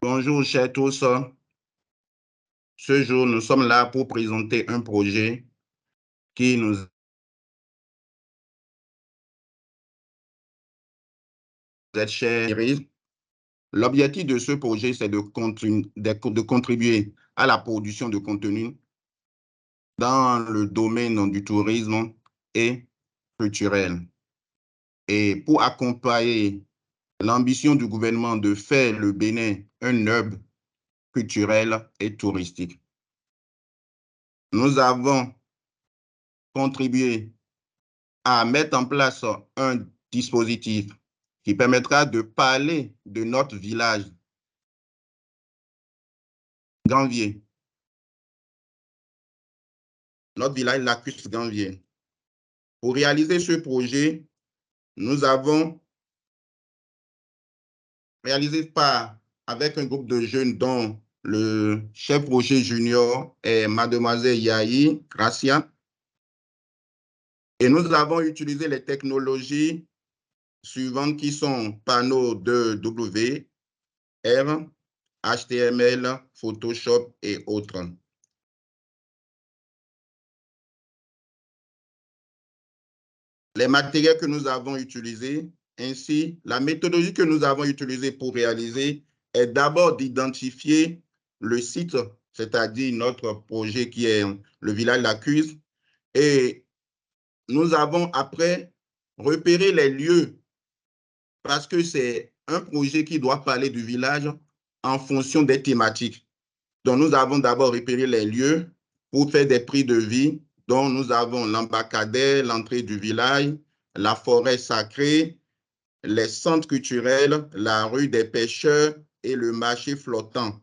Bonjour, chers tous. Ce jour, nous sommes là pour présenter un projet qui nous est cher. L'objectif de ce projet, c'est de contribuer à la production de contenu dans le domaine du tourisme et culturel. Et pour accompagner l'ambition du gouvernement de faire le Bénin un hub culturel et touristique. Nous avons contribué à mettre en place un dispositif qui permettra de parler de notre village Ganvier, notre village Lacus Ganvier. Pour réaliser ce projet, nous avons réalisé avec un groupe de jeunes dont le chef projet junior est Mademoiselle Yahi Gracia. Et nous avons utilisé les technologies suivantes qui sont panneaux de WR, HTML, Photoshop et autres. Les matériels que nous avons utilisés, ainsi la méthodologie que nous avons utilisée pour réaliser est d'abord d'identifier le site, c'est-à-dire notre projet qui est le village Lacuse, et nous avons après repéré les lieux parce que c'est un projet qui doit parler du village en fonction des thématiques. Donc, nous avons d'abord repéré les lieux pour faire des prix de vie. Donc, nous avons l'embarcadère, l'entrée du village, la forêt sacrée, les centres culturels, la rue des pêcheurs et le marché flottant.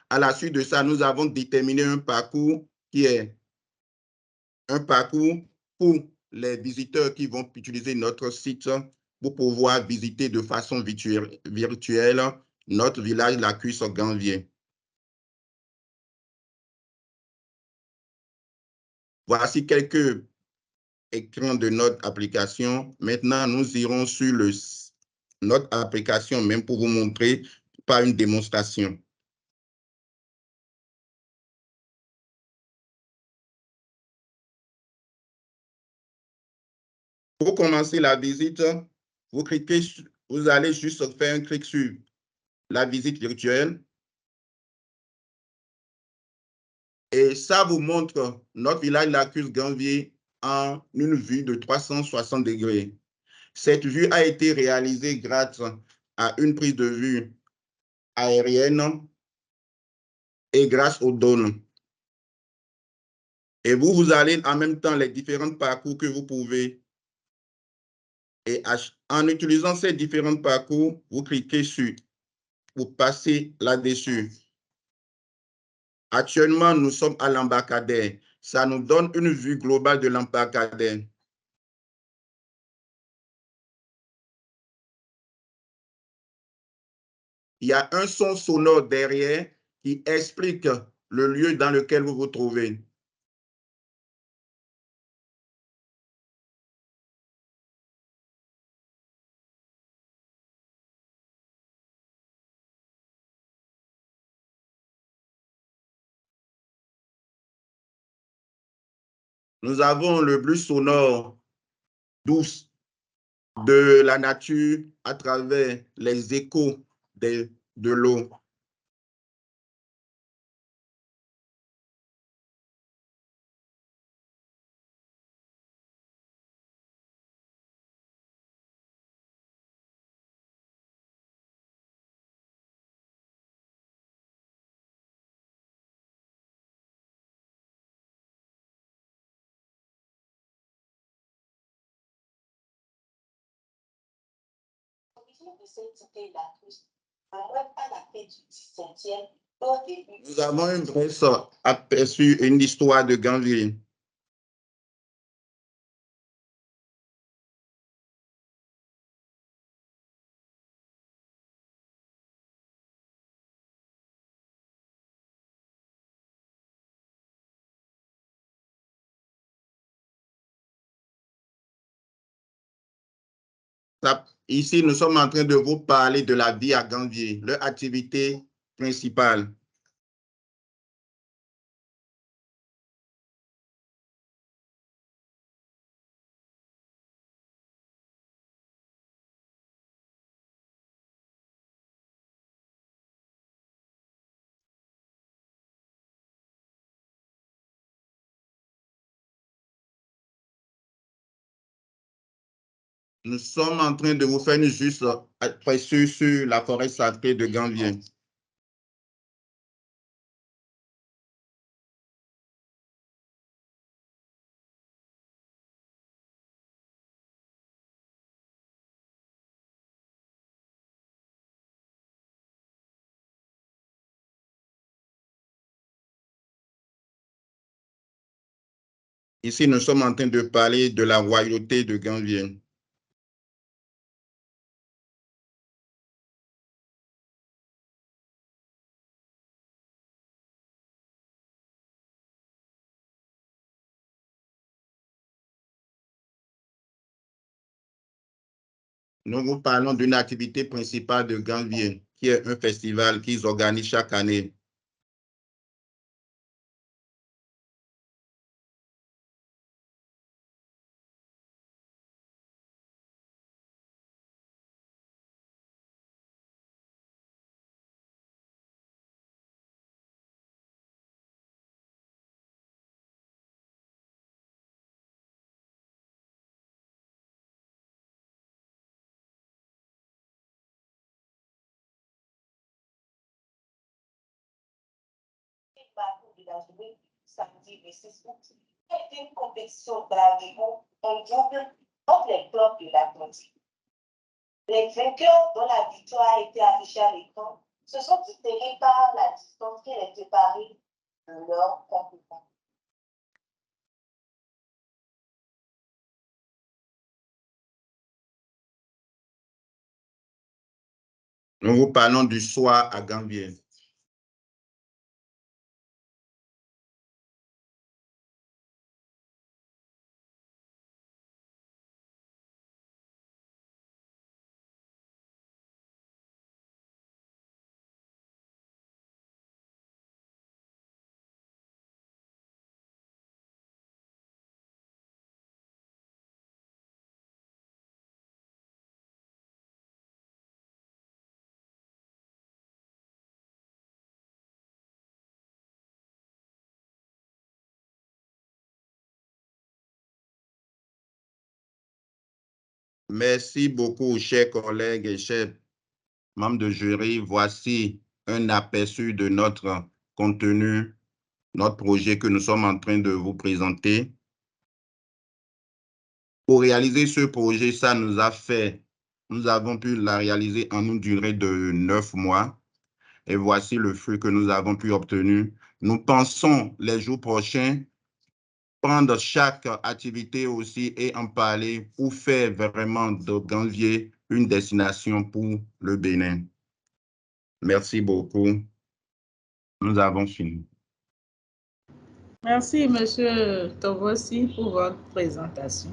À la suite de ça, nous avons déterminé un parcours qui est un parcours pour les visiteurs qui vont utiliser notre site pour pouvoir visiter de façon virtuelle notre village Lacus Ganvier. Voici quelques écrans de notre application. Maintenant, nous irons sur notre application même pour vous montrer par une démonstration. Pour commencer la visite, vous allez juste faire un clic sur la visite virtuelle. Et ça vous montre notre village Lacus Ganvier en une vue de 360 degrés. Cette vue a été réalisée grâce à une prise de vue aérienne et grâce au drone. Et vous allez en même temps les différents parcours que vous pouvez. Et en utilisant ces différents parcours, vous cliquez sur, pour passer là-dessus. Actuellement, nous sommes à l'embarcadère. Ça nous donne une vue globale de l'embarcadère. Il y a un son sonore derrière qui explique le lieu dans lequel vous vous trouvez. Nous avons le bruit sonore douce de la nature à travers les échos de l'eau. Nous avons un bref aperçu une histoire de Ganvier. Ici, nous sommes en train de vous parler de la vie à Gambier, leur activité principale. Nous sommes en train de vous faire une juste aperçu sur la forêt sacrée de Gambier. Ici, nous sommes en train de parler de la royauté de Gambier. Nous vous parlons d'une activité principale de Gambier, qui est un festival qu'ils organisent chaque année. Samedi le 6 août est une compétition d'aviron en double entre les clubs de l'Atlantique. Les vainqueurs dont la victoire a été affichée à l'écran se sont distingués par la distance qui les séparait de leurs concurrents. Nous vous parlons du soir à Gambier. Merci beaucoup, chers collègues et chers membres de jury. Voici un aperçu de notre contenu, notre projet que nous sommes en train de vous présenter. Pour réaliser ce projet, nous avons pu la réaliser en une durée de 9 mois. Et voici le fruit que nous avons pu obtenir. Nous pensons les jours prochains prendre chaque activité aussi et en parler pour faire vraiment de Gambier une destination pour le Bénin. Merci beaucoup. Nous avons fini. Merci, Monsieur Tovosi, pour votre présentation.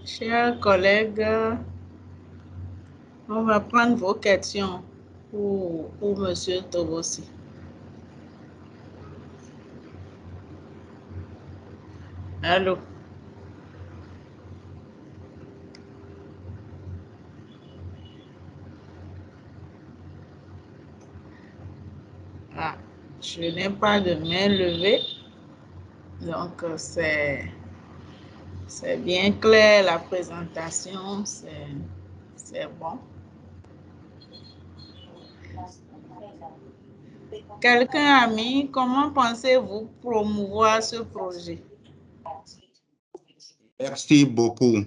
Chers collègues, on va prendre vos questions pour Monsieur Tovosi. Allô? Ah, je n'ai pas de main levée, donc c'est bien clair, la présentation, c'est bon. Quelqu'un a mis, comment pensez-vous promouvoir ce projet? Merci beaucoup.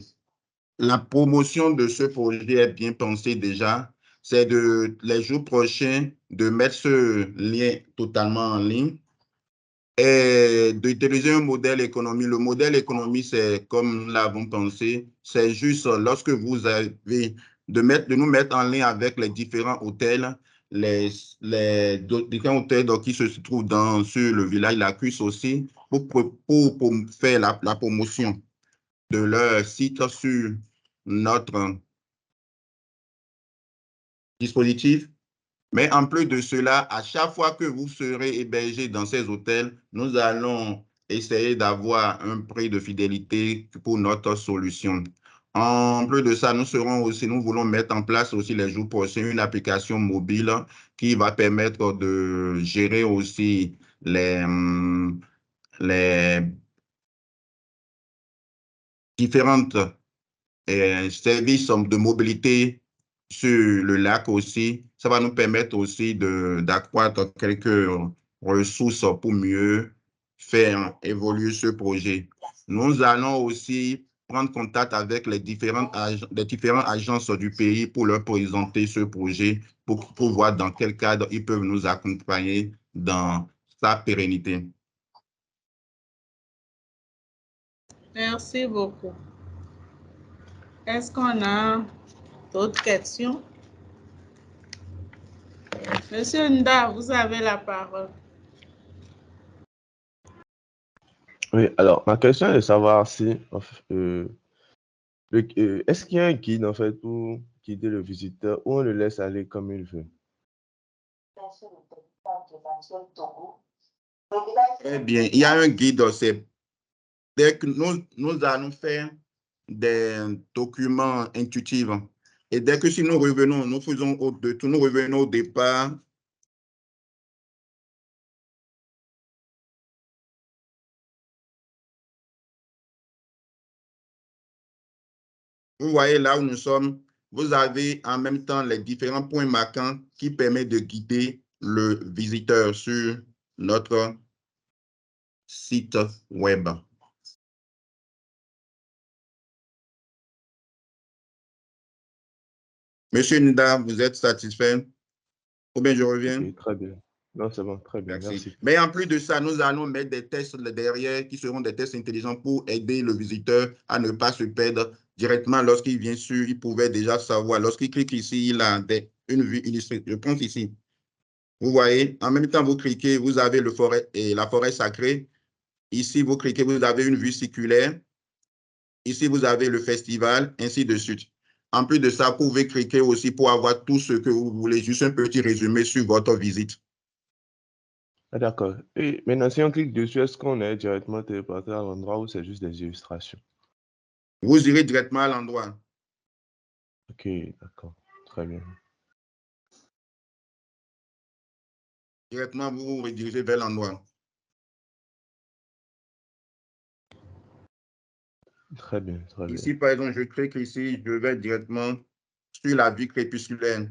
La promotion de ce projet est bien pensée déjà. C'est les jours prochains de mettre ce lien totalement en ligne et d'utiliser un modèle économique. Le modèle économique, c'est comme nous l'avons pensé, c'est juste lorsque vous avez de nous mettre en lien avec les différents hôtels, les différents hôtels qui se trouvent sur le village La Cuisse aussi, pour faire la promotion de leur site sur notre dispositif. Mais en plus de cela, à chaque fois que vous serez hébergé dans ces hôtels, nous allons essayer d'avoir un prix de fidélité pour notre solution. En plus de ça, nous voulons mettre en place aussi les jours prochains une application mobile qui va permettre de gérer aussi les différentes services de mobilité sur le lac aussi. Ça va nous permettre aussi d'accroître quelques ressources pour mieux faire évoluer ce projet. Nous allons aussi prendre contact avec les différentes agences du pays pour leur présenter ce projet, pour voir dans quel cadre ils peuvent nous accompagner dans sa pérennité. Merci beaucoup. Est-ce qu'on a d'autres questions? Monsieur Nda, vous avez la parole. Oui, alors ma question est de savoir si est-ce qu'il y a un guide en fait pour guider le visiteur ou on le laisse aller comme il veut? Eh bien, il y a un guide, dès que nous allons faire des documents intuitifs. Et dès que si nous revenons, nous revenons au départ. Vous voyez là où nous sommes, vous avez en même temps les différents points marquants qui permettent de guider le visiteur sur notre site web. Monsieur Nda, vous êtes satisfait? Ou bien je reviens? Okay, très bien. Non, c'est bon, très bien, merci. Mais en plus de ça, nous allons mettre des tests derrière qui seront des tests intelligents pour aider le visiteur à ne pas se perdre directement lorsqu'il vient sur, il pouvait déjà savoir. Lorsqu'il clique ici, il a une vue illustrée. Je pense ici. Vous voyez, en même temps, vous cliquez, vous avez la forêt sacrée. Ici, vous cliquez, vous avez une vue circulaire. Ici, vous avez le festival, ainsi de suite. En plus de ça, vous pouvez cliquer aussi pour avoir tout ce que vous voulez, juste un petit résumé sur votre visite. Ah, d'accord. Et maintenant, si on clique dessus, est-ce qu'on est directement téléporté à l'endroit ou c'est juste des illustrations? Vous irez directement à l'endroit. Ok, d'accord. Très bien. Directement, vous vous redirigez vers l'endroit. Très bien, très bien. Ici, par exemple, je clique ici, je vais directement sur la vue crépusculaire.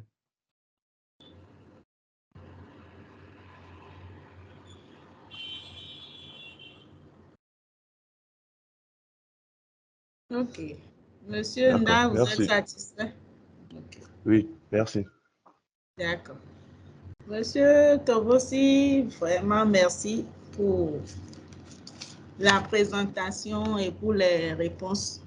OK. Monsieur Nda, vous êtes satisfait? Okay. Oui, merci. D'accord. Monsieur Tobosi, vraiment merci pour la présentation et pour les réponses